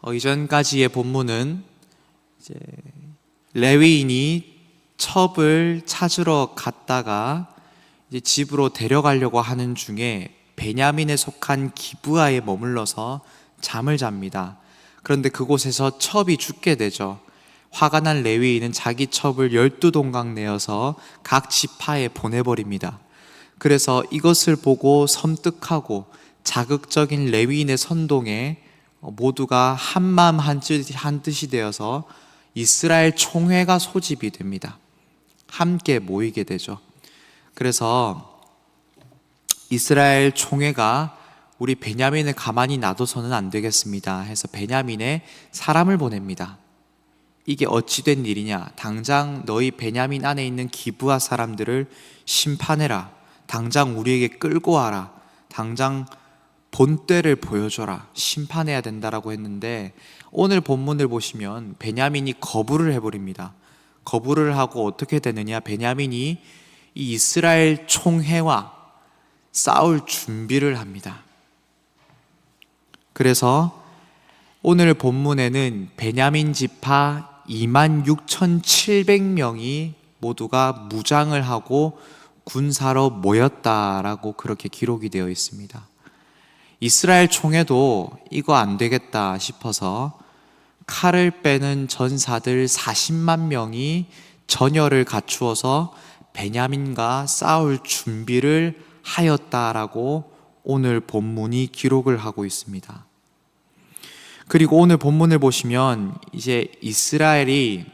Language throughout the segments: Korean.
이전까지의 본문은 이제 레위인이 첩을 찾으러 갔다가 이제 집으로 데려가려고 하는 중에 베냐민에 속한 기브아에 머물러서 잠을 잡니다. 그런데 그곳에서 첩이 죽게 되죠. 화가 난 레위인은 자기 첩을 12동강 내어서 각 지파에 보내버립니다. 그래서 이것을 보고 섬뜩하고 자극적인 레위인의 선동에 모두가 한마음 한뜻이 되어서 이스라엘 총회가 소집이 됩니다. 함께 모이게 되죠. 그래서 이스라엘 총회가 우리 베냐민을 가만히 놔둬서는 안 되겠습니다 해서 베냐민에 사람을 보냅니다. 이게 어찌 된 일이냐? 당장 너희 베냐민 안에 있는 기브아 사람들을 심판해라. 당장 우리에게 끌고 와라. 당장 본때를 보여줘라. 심판해야 된다라고 했는데 오늘 본문을 보시면 베냐민이 거부를 해버립니다. 거부를 하고 어떻게 되느냐? 베냐민이 이 이스라엘 총회와 싸울 준비를 합니다. 그래서 오늘 본문에는 베냐민 지파 26,700명이 모두가 무장을 하고 군사로 모였다라고 그렇게 기록이 되어 있습니다. 이스라엘 총회도 이거 안 되겠다 싶어서 칼을 빼는 전사들 40만 명이 전열을 갖추어서 베냐민과 싸울 준비를 하였다라고 오늘 본문이 기록을 하고 있습니다. 그리고 오늘 본문을 보시면 이제 이스라엘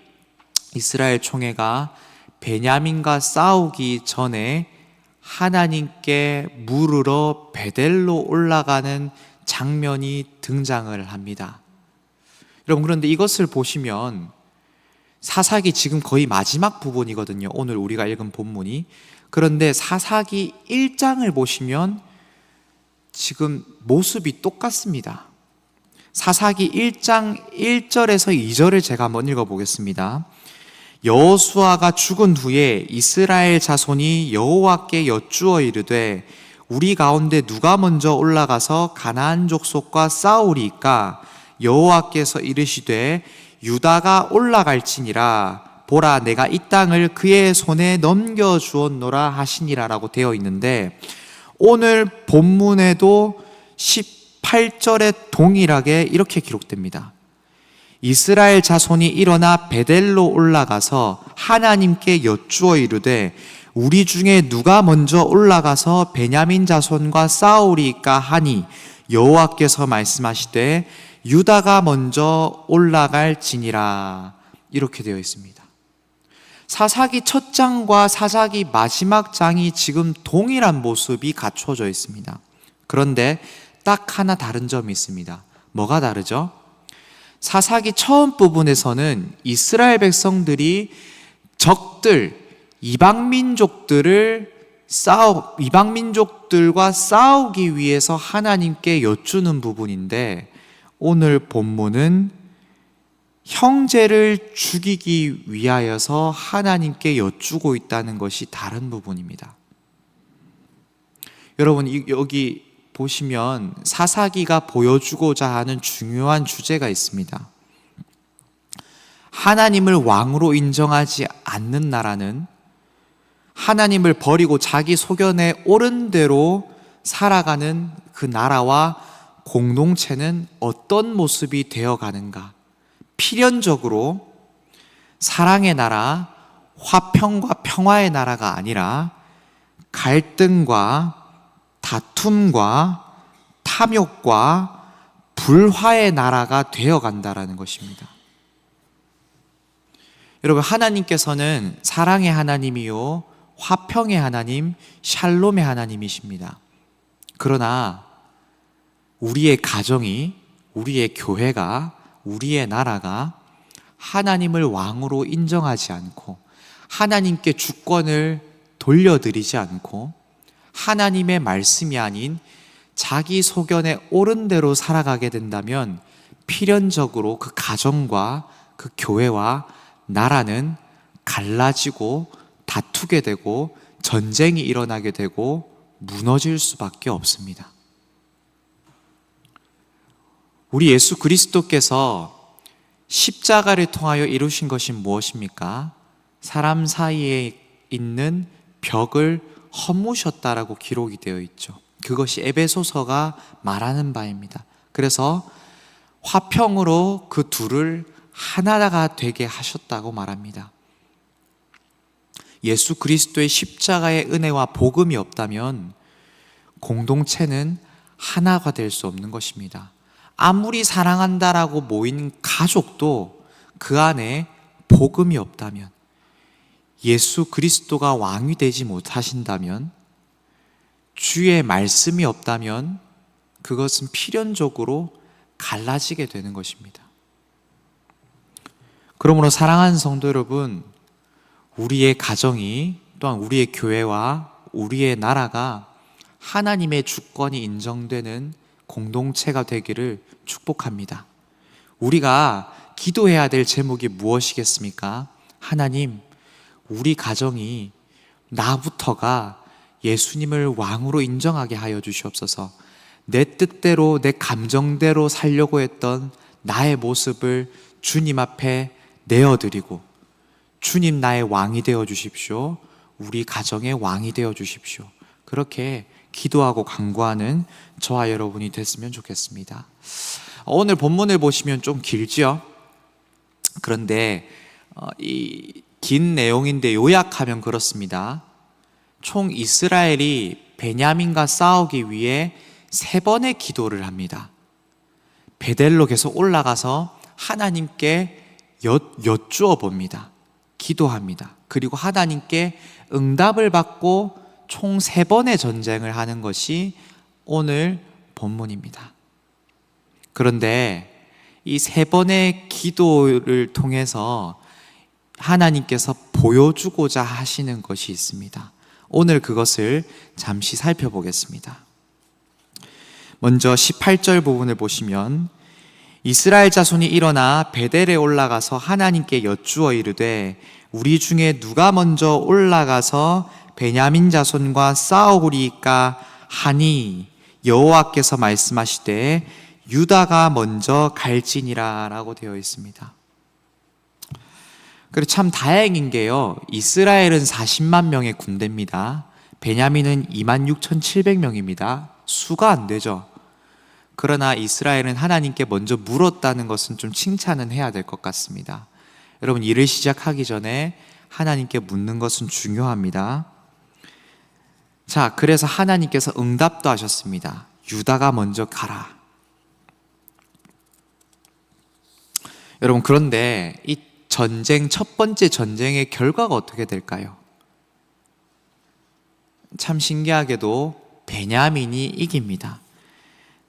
총회가 베냐민과 싸우기 전에 하나님께 물으러 베델로 올라가는 장면이 등장을 합니다. 여러분, 그런데 이것을 보시면 사사기 지금 거의 마지막 부분이거든요. 오늘 우리가 읽은 본문이. 그런데 사사기 1장을 보시면 지금 모습이 똑같습니다. 사사기 1장 1절에서 2절을 제가 한번 읽어보겠습니다. 여호수아가 죽은 후에 이스라엘 자손이 여호와께 여쭈어 이르되 우리 가운데 누가 먼저 올라가서 가나안 족속과 싸우리이까? 여호와께서 이르시되 유다가 올라갈지니라. 보라, 내가 이 땅을 그의 손에 넘겨주었노라 하시니라라고 되어 있는데 오늘 본문에도 18절에 동일하게 이렇게 기록됩니다. 이스라엘 자손이 일어나 베델로 올라가서 하나님께 여쭈어 이르되 우리 중에 누가 먼저 올라가서 베냐민 자손과 싸우리까 하니 여호와께서 말씀하시되 유다가 먼저 올라갈지니라. 이렇게 되어 있습니다. 사사기 첫 장과 사사기 마지막 장이 지금 동일한 모습이 갖춰져 있습니다. 그런데 딱 하나 다른 점이 있습니다. 뭐가 다르죠? 사사기 처음 부분에서는 이스라엘 백성들이 적들, 이방민족들과 싸우기 위해서 하나님께 여쭈는 부분인데 오늘 본문은 형제를 죽이기 위하여서 하나님께 여쭈고 있다는 것이 다른 부분입니다. 여러분, 여기 보시면 사사기가 보여주고자 하는 중요한 주제가 있습니다. 하나님을 왕으로 인정하지 않는 나라는 하나님을 버리고 자기 소견에 옳은 대로 살아가는 그 나라와 공동체는 어떤 모습이 되어가는가? 필연적으로 사랑의 나라, 화평과 평화의 나라가 아니라 갈등과 다툼과 탐욕과 불화의 나라가 되어간다라는 것입니다. 여러분, 하나님께서는 사랑의 하나님이요 화평의 하나님, 샬롬의 하나님이십니다. 그러나 우리의 가정이, 우리의 교회가, 우리의 나라가 하나님을 왕으로 인정하지 않고 하나님께 주권을 돌려드리지 않고 하나님의 말씀이 아닌 자기 소견에 옳은 대로 살아가게 된다면 필연적으로 그 가정과 그 교회와 나라는 갈라지고 다투게 되고 전쟁이 일어나게 되고 무너질 수밖에 없습니다. 우리 예수 그리스도께서 십자가를 통하여 이루신 것이 무엇입니까? 사람 사이에 있는 벽을 허무셨다라고 기록이 되어 있죠. 그것이 에베소서가 말하는 바입니다. 그래서 화평으로 그 둘을 하나가 되게 하셨다고 말합니다. 예수 그리스도의 십자가의 은혜와 복음이 없다면 공동체는 하나가 될 수 없는 것입니다. 아무리 사랑한다라고 모인 가족도 그 안에 복음이 없다면, 예수 그리스도가 왕이 되지 못하신다면, 주의 말씀이 없다면 그것은 필연적으로 갈라지게 되는 것입니다. 그러므로 사랑하는 성도 여러분, 우리의 가정이, 또한 우리의 교회와 우리의 나라가 하나님의 주권이 인정되는 공동체가 되기를 축복합니다. 우리가 기도해야 될 제목이 무엇이겠습니까? 하나님, 우리 가정이 나부터가 예수님을 왕으로 인정하게 하여 주시옵소서. 내 뜻대로, 내 감정대로 살려고 했던 나의 모습을 주님 앞에 내어드리고, 주님 나의 왕이 되어 주십시오. 우리 가정의 왕이 되어 주십시오. 그렇게 기도하고 간구하는 저와 여러분이 됐으면 좋겠습니다. 오늘 본문을 보시면 좀 길죠? 그런데 이 긴 내용인데 요약하면 그렇습니다. 총 이스라엘이 베냐민과 싸우기 위해 3번의 기도를 합니다. 베델로 계속 올라가서 하나님께 여쭈어 봅니다. 기도합니다. 그리고 하나님께 응답을 받고 총 3번의 전쟁을 하는 것이 오늘 본문입니다. 그런데 이 3번의 기도를 통해서 하나님께서 보여주고자 하시는 것이 있습니다. 오늘 그것을 잠시 살펴보겠습니다. 먼저 18절 부분을 보시면, 이스라엘 자손이 일어나 베델에 올라가서 하나님께 여쭈어 이르되 우리 중에 누가 먼저 올라가서 베냐민 자손과 싸우리이까 하니 여호와께서 말씀하시되 유다가 먼저 갈지니라 라고 되어 있습니다. 그리고 참 다행인 게요, 이스라엘은 40만 명의 군대입니다. 베냐민은 26,700명입니다. 수가 안 되죠. 그러나 이스라엘은 하나님께 먼저 물었다는 것은 좀 칭찬은 해야 될 것 같습니다. 여러분, 일을 시작하기 전에 하나님께 묻는 것은 중요합니다. 자, 그래서 하나님께서 응답도 하셨습니다. 유다가 먼저 가라. 여러분, 그런데 이 전쟁, 첫 번째 전쟁의 결과가 어떻게 될까요? 참 신기하게도 베냐민이 이깁니다.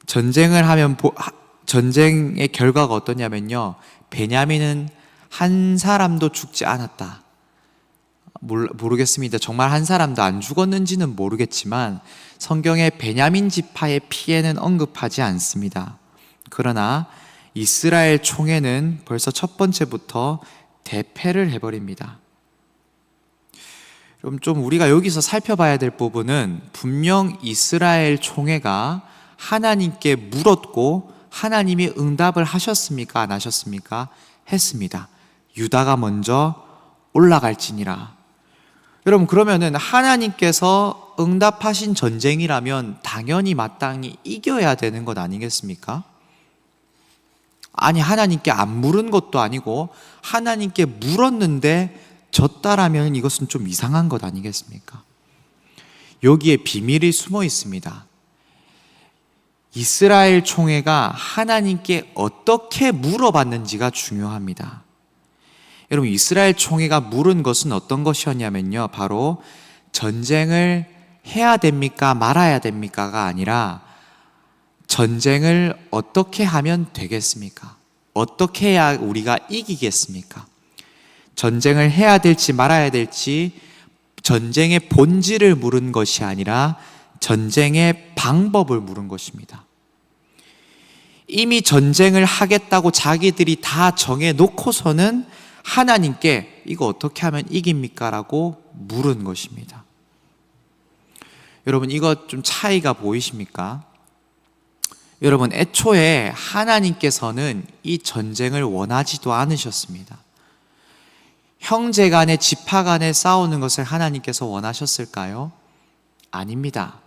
전쟁을 하면 전쟁의 결과가 어떠냐면요, 베냐민은 한 사람도 죽지 않았다. 모르겠습니다. 정말 한 사람도 안 죽었는지는 모르겠지만 성경에 베냐민 지파의 피해는 언급하지 않습니다. 그러나 이스라엘 총회는 벌써 첫 번째부터 대패를 해버립니다. 그럼 좀 우리가 여기서 살펴봐야 될 부분은, 분명 이스라엘 총회가 하나님께 물었고 하나님이 응답을 하셨습니까? 안 하셨습니까? 했습니다. 유다가 먼저 올라갈지니라. 여러분, 그러면은 하나님께서 응답하신 전쟁이라면 당연히 마땅히 이겨야 되는 것 아니겠습니까? 아니, 하나님께 안 물은 것도 아니고 하나님께 물었는데 졌다라면 이것은 좀 이상한 것 아니겠습니까? 여기에 비밀이 숨어 있습니다. 이스라엘 총회가 하나님께 어떻게 물어봤는지가 중요합니다. 여러분, 이스라엘 총회가 물은 것은 어떤 것이었냐면요, 바로 전쟁을 해야 됩니까? 말아야 됩니까가 아니라 전쟁을 어떻게 하면 되겠습니까? 어떻게 해야 우리가 이기겠습니까? 전쟁을 해야 될지 말아야 될지 전쟁의 본질을 물은 것이 아니라 전쟁의 방법을 물은 것입니다. 이미 전쟁을 하겠다고 자기들이 다 정해놓고서는 하나님께 이거 어떻게 하면 이깁니까? 라고 물은 것입니다. 여러분, 이거 좀 차이가 보이십니까? 여러분, 애초에 하나님께서는 이 전쟁을 원하지도 않으셨습니다. 형제 간에 지파 간에 싸우는 것을 하나님께서 원하셨을까요? 아닙니다.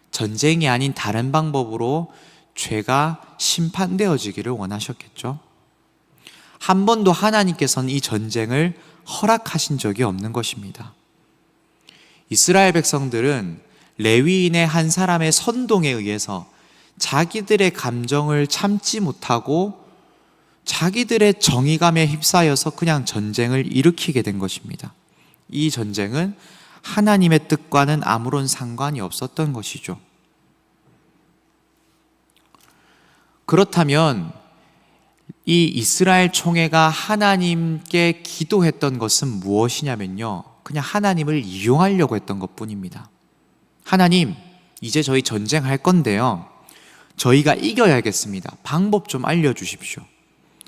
전쟁이 아닌 다른 방법으로 죄가 심판되어지기를 원하셨겠죠. 한 번도 하나님께서는 이 전쟁을 허락하신 적이 없는 것입니다. 이스라엘 백성들은 레위인의 한 사람의 선동에 의해서 자기들의 감정을 참지 못하고 자기들의 정의감에 휩싸여서 그냥 전쟁을 일으키게 된 것입니다. 이 전쟁은 하나님의 뜻과는 아무런 상관이 없었던 것이죠. 그렇다면 이 이스라엘 총회가 하나님께 기도했던 것은 무엇이냐면요, 그냥 하나님을 이용하려고 했던 것뿐입니다. 하나님, 이제 저희 전쟁할 건데요, 저희가 이겨야겠습니다. 방법 좀 알려주십시오.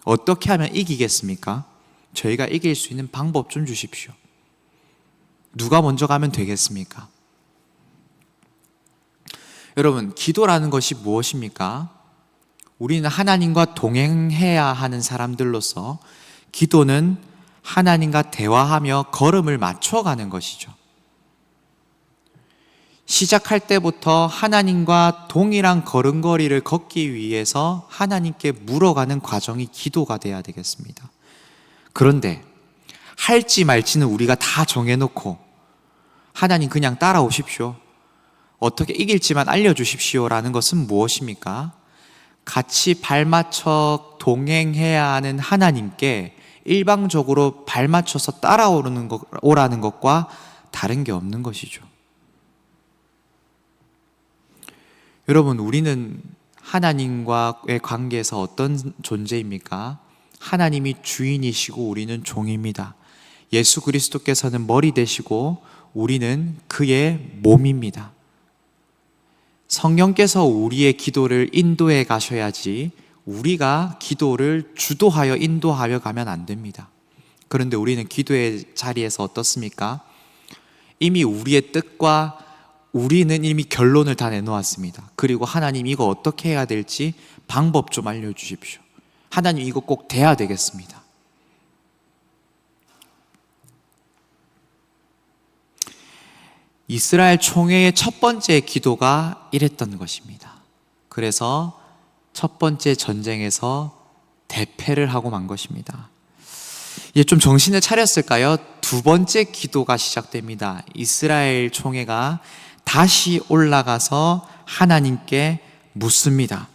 어떻게 하면 이기겠습니까? 저희가 이길 수 있는 방법 좀 주십시오. 누가 먼저 가면 되겠습니까? 여러분, 기도라는 것이 무엇입니까? 우리는 하나님과 동행해야 하는 사람들로서 기도는 하나님과 대화하며 걸음을 맞춰가는 것이죠. 시작할 때부터 하나님과 동일한 걸음걸이를 걷기 위해서 하나님께 물어가는 과정이 기도가 돼야 되겠습니다. 그런데 할지 말지는 우리가 다 정해놓고 하나님 그냥 따라오십시오, 어떻게 이길지만 알려주십시오라는 것은 무엇입니까? 같이 발맞춰 동행해야 하는 하나님께 일방적으로 발맞춰서 오라는 것과 다른 게 없는 것이죠. 여러분, 우리는 하나님과의 관계에서 어떤 존재입니까? 하나님이 주인이시고 우리는 종입니다. 예수 그리스도께서는 머리 되시고 우리는 그의 몸입니다. 성령께서 우리의 기도를 인도해 가셔야지 우리가 기도를 주도하여 인도하여 가면 안 됩니다. 그런데 우리는 기도의 자리에서 어떻습니까? 이미 우리의 뜻과 우리는 이미 결론을 다 내놓았습니다. 그리고 하나님, 이거 어떻게 해야 될지 방법 좀 알려주십시오. 하나님, 이거 꼭 돼야 되겠습니다. 이스라엘 총회의 첫 번째 기도가 이랬던 것입니다. 그래서 첫 번째 전쟁에서 대패를 하고 만 것입니다. 이제 좀 정신을 차렸을까요? 두 번째 기도가 시작됩니다. 이스라엘 총회가 다시 올라가서 하나님께 묻습니다.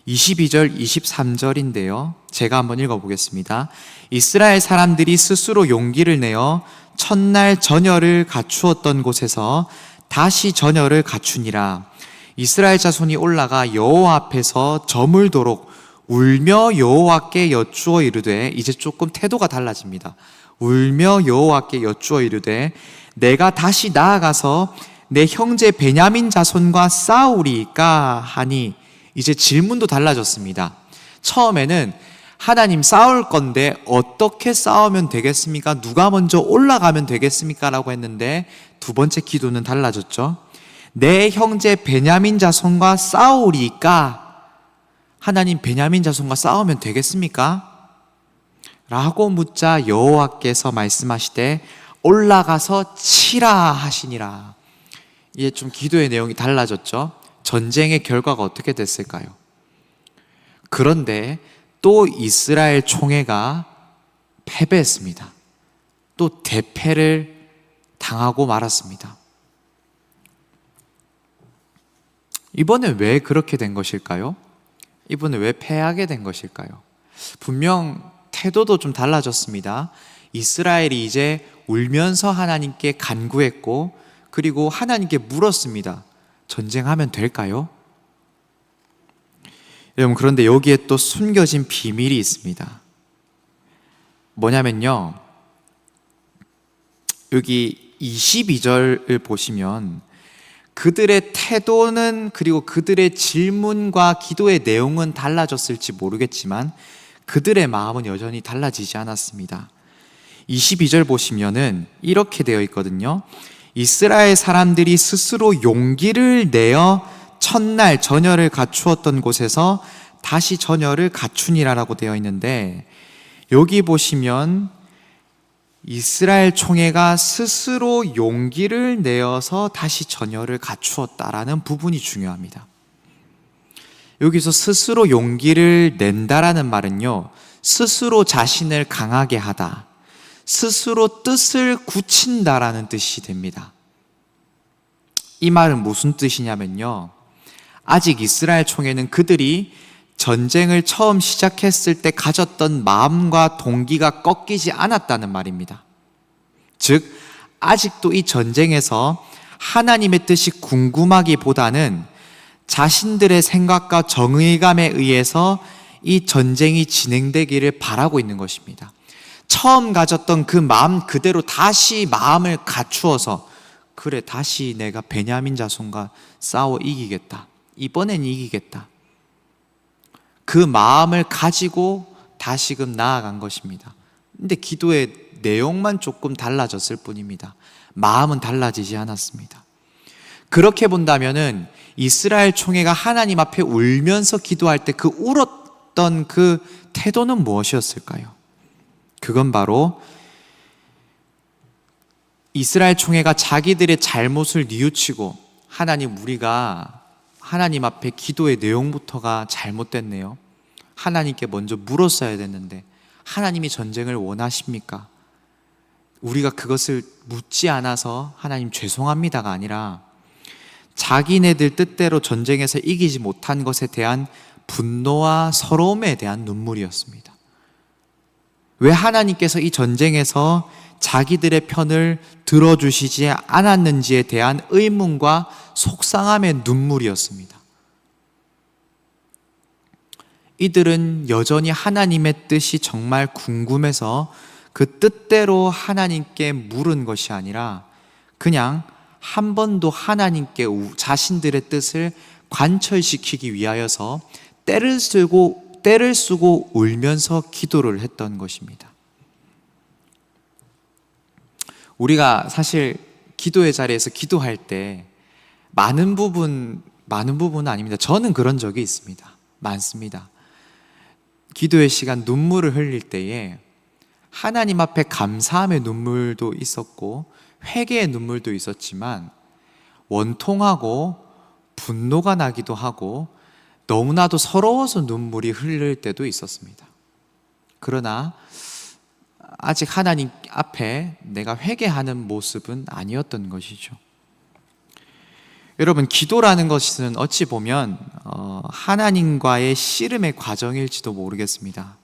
22절, 23절인데요. 제가 한번 읽어보겠습니다. 이스라엘 사람들이 스스로 용기를 내어 첫날 전열을 갖추었던 곳에서 다시 전열을 갖추니라. 이스라엘 자손이 올라가 여호와 앞에서 저물도록 울며 여호와께 여쭈어 이르되, 이제 조금 태도가 달라집니다. 울며 여호와께 여쭈어 이르되, 내가 다시 나아가서 내 형제 베냐민 자손과 싸우리까 하니, 이제 질문도 달라졌습니다. 처음에는 하나님, 싸울 건데 어떻게 싸우면 되겠습니까? 누가 먼저 올라가면 되겠습니까? 라고 했는데 두 번째 기도는 달라졌죠. 내 형제 베냐민 자손과 싸우리까? 하나님, 베냐민 자손과 싸우면 되겠습니까? 라고 묻자 여호와께서 말씀하시되 올라가서 치라 하시니라. 이게 좀 기도의 내용이 달라졌죠. 전쟁의 결과가 어떻게 됐을까요? 그런데 또 이스라엘 총회가 패배했습니다. 또 대패를 당하고 말았습니다. 이번에 왜 그렇게 된 것일까요? 이번에 왜 패하게 된 것일까요? 분명 태도도 좀 달라졌습니다. 이스라엘이 이제 울면서 하나님께 간구했고, 그리고 하나님께 물었습니다. 전쟁하면 될까요? 여러분, 그런데 여기에 또 숨겨진 비밀이 있습니다. 뭐냐면요, 여기 22절을 보시면 그들의 태도는, 그리고 그들의 질문과 기도의 내용은 달라졌을지 모르겠지만 그들의 마음은 여전히 달라지지 않았습니다. 22절 보시면은 이렇게 되어 있거든요. 이스라엘 사람들이 스스로 용기를 내어 첫날 전열을 갖추었던 곳에서 다시 전열을 갖추니라라고 되어 있는데, 여기 보시면 이스라엘 총회가 스스로 용기를 내어서 다시 전열을 갖추었다라는 부분이 중요합니다. 여기서 스스로 용기를 낸다라는 말은요, 스스로 자신을 강하게 하다, 스스로 뜻을 굳힌다라는 뜻이 됩니다. 이 말은 무슨 뜻이냐면요, 아직 이스라엘 총회는 그들이 전쟁을 처음 시작했을 때 가졌던 마음과 동기가 꺾이지 않았다는 말입니다. 즉, 아직도 이 전쟁에서 하나님의 뜻이 궁금하기보다는 자신들의 생각과 정의감에 의해서 이 전쟁이 진행되기를 바라고 있는 것입니다. 처음 가졌던 그 마음 그대로 다시 마음을 갖추어서, 그래, 다시 내가 베냐민 자손과 싸워 이기겠다, 이번엔 이기겠다, 그 마음을 가지고 다시금 나아간 것입니다. 근데 기도의 내용만 조금 달라졌을 뿐입니다. 마음은 달라지지 않았습니다. 그렇게 본다면은 이스라엘 총회가 하나님 앞에 울면서 기도할 때 그 울었던 그 태도는 무엇이었을까요? 그건 바로 이스라엘 총회가 자기들의 잘못을 뉘우치고, 하나님, 우리가 하나님 앞에 기도의 내용부터가 잘못됐네요. 하나님께 먼저 물었어야 됐는데 하나님이 전쟁을 원하십니까? 우리가 그것을 묻지 않아서 하나님 죄송합니다가 아니라 자기네들 뜻대로 전쟁에서 이기지 못한 것에 대한 분노와 서러움에 대한 눈물이었습니다. 왜 하나님께서 이 전쟁에서 자기들의 편을 들어주시지 않았는지에 대한 의문과 속상함의 눈물이었습니다. 이들은 여전히 하나님의 뜻이 정말 궁금해서 그 뜻대로 하나님께 물은 것이 아니라 그냥 한 번도 하나님께 자신들의 뜻을 관철시키기 위하여서 때를 쓰고 울면서 기도를 했던 것입니다. 우리가 사실 기도의 자리에서 기도할 때 많은 부분은 아닙니다. 저는 그런 적이 있습니다. 많습니다. 기도의 시간 눈물을 흘릴 때에 하나님 앞에 감사함의 눈물도 있었고 회개의 눈물도 있었지만 원통하고 분노가 나기도 하고 너무나도 서러워서 눈물이 흐를 때도 있었습니다. 그러나 아직 하나님 앞에 내가 회개하는 모습은 아니었던 것이죠. 여러분, 기도라는 것은 어찌 보면 하나님과의 씨름의 과정일지도 모르겠습니다.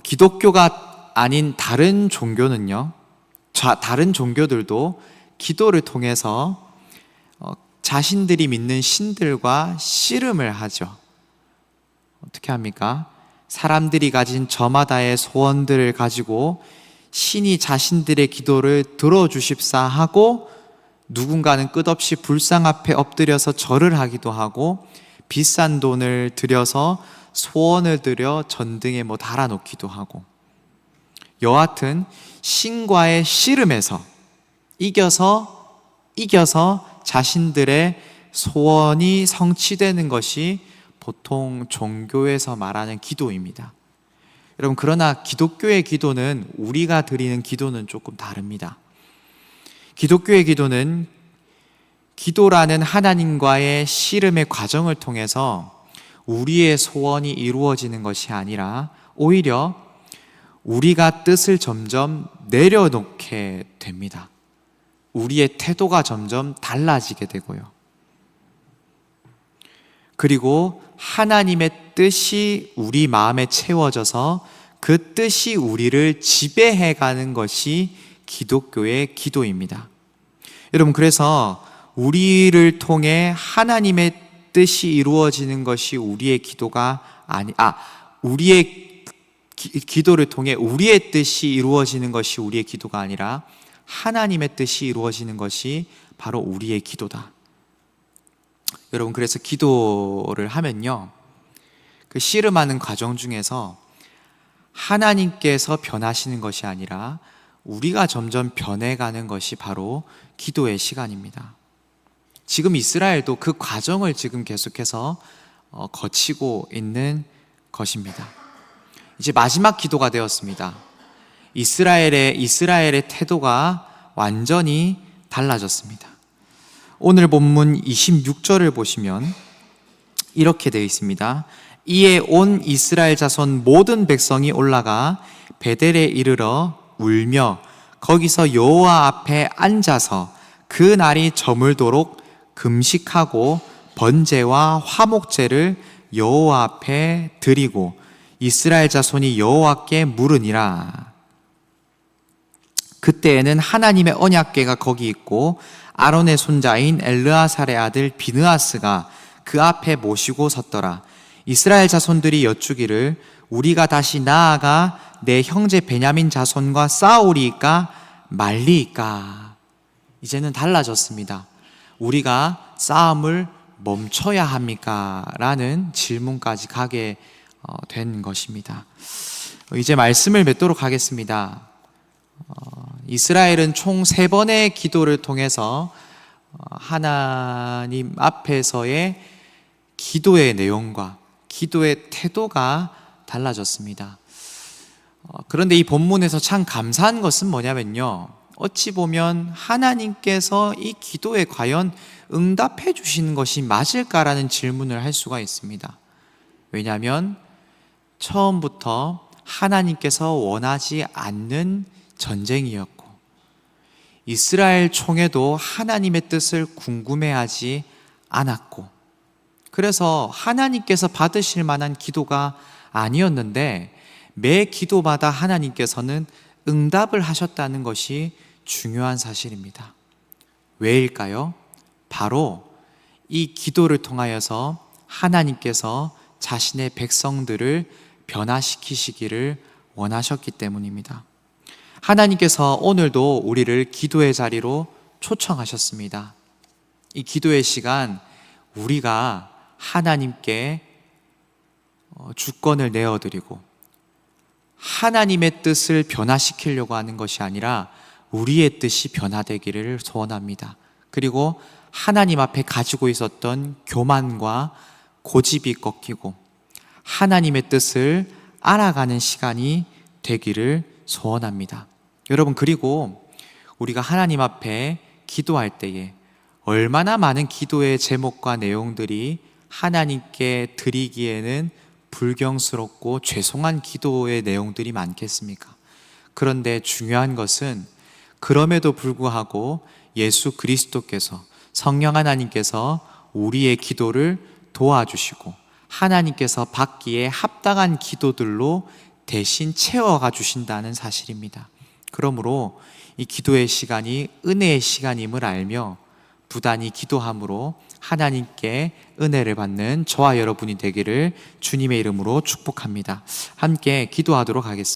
기독교가 아닌 다른 종교는요, 다른 종교들도 기도를 통해서 자신들이 믿는 신들과 씨름을 하죠. 어떻게 합니까? 사람들이 가진 저마다의 소원들을 가지고 신이 자신들의 기도를 들어주십사 하고, 누군가는 끝없이 불상 앞에 엎드려서 절을 하기도 하고, 비싼 돈을 들여서 소원을 들여 전등에 달아놓기도 하고, 여하튼 신과의 씨름에서 이겨서 자신들의 소원이 성취되는 것이 보통 종교에서 말하는 기도입니다. 여러분, 그러나 기독교의 기도는, 우리가 드리는 기도는 조금 다릅니다. 기독교의 기도는 기도라는 하나님과의 씨름의 과정을 통해서 우리의 소원이 이루어지는 것이 아니라 오히려 우리가 뜻을 점점 내려놓게 됩니다. 우리의 태도가 점점 달라지게 되고요. 그리고 하나님의 뜻이 우리 마음에 채워져서 그 뜻이 우리를 지배해가는 것이 기독교의 기도입니다. 여러분, 그래서 우리를 통해 하나님의 뜻이 이루어지는 것이 우리의 기도가 우리의 기도를 통해 우리의 뜻이 이루어지는 것이 우리의 기도가 아니라 하나님의 뜻이 이루어지는 것이 바로 우리의 기도다. 여러분, 그래서 기도를 하면요, 그 씨름하는 과정 중에서 하나님께서 변하시는 것이 아니라 우리가 점점 변해가는 것이 바로 기도의 시간입니다. 지금 이스라엘도 그 과정을 지금 계속해서 거치고 있는 것입니다. 이제 마지막 기도가 되었습니다. 이스라엘의 태도가 완전히 달라졌습니다. 오늘 본문 26절을 보시면 이렇게 되어 있습니다. 이에 온 이스라엘 자손 모든 백성이 올라가 베델에 이르러 울며 거기서 여호와 앞에 앉아서 그 날이 저물도록 금식하고 번제와 화목제를 여호와 앞에 드리고 이스라엘 자손이 여호와께 물으니라. 그때에는 하나님의 언약궤가 거기 있고 아론의 손자인 엘르아살의 아들 비느하스가 그 앞에 모시고 섰더라. 이스라엘 자손들이 여쭈기를 우리가 다시 나아가 내 형제 베냐민 자손과 싸우리이까 말리이까. 이제는 달라졌습니다. 우리가 싸움을 멈춰야 합니까? 라는 질문까지 가게 된 것입니다. 이제 말씀을 맺도록 하겠습니다. 이스라엘은 총 3번의 기도를 통해서 하나님 앞에서의 기도의 내용과 기도의 태도가 달라졌습니다. 그런데 이 본문에서 참 감사한 것은 뭐냐면요, 어찌 보면 하나님께서 이 기도에 과연 응답해 주시는 것이 맞을까라는 질문을 할 수가 있습니다. 왜냐하면 처음부터 하나님께서 원하지 않는 전쟁이었고 이스라엘 총회도 하나님의 뜻을 궁금해하지 않았고 그래서 하나님께서 받으실 만한 기도가 아니었는데 매 기도마다 하나님께서는 응답을 하셨다는 것이 중요한 사실입니다. 왜일까요? 바로 이 기도를 통하여서 하나님께서 자신의 백성들을 변화시키시기를 원하셨기 때문입니다. 하나님께서 오늘도 우리를 기도의 자리로 초청하셨습니다. 이 기도의 시간, 우리가 하나님께 주권을 내어드리고 하나님의 뜻을 변화시키려고 하는 것이 아니라 우리의 뜻이 변화되기를 소원합니다. 그리고 하나님 앞에 가지고 있었던 교만과 고집이 꺾이고 하나님의 뜻을 알아가는 시간이 되기를 소원합니다. 여러분, 그리고 우리가 하나님 앞에 기도할 때에 얼마나 많은 기도의 제목과 내용들이 하나님께 드리기에는 불경스럽고 죄송한 기도의 내용들이 많겠습니까? 그런데 중요한 것은 그럼에도 불구하고 예수 그리스도께서, 성령 하나님께서 우리의 기도를 도와주시고 하나님께서 받기에 합당한 기도들로 대신 채워가 주신다는 사실입니다. 그러므로 이 기도의 시간이 은혜의 시간임을 알며 부단히 기도함으로 하나님께 은혜를 받는 저와 여러분이 되기를 주님의 이름으로 축복합니다. 함께 기도하도록 하겠습니다.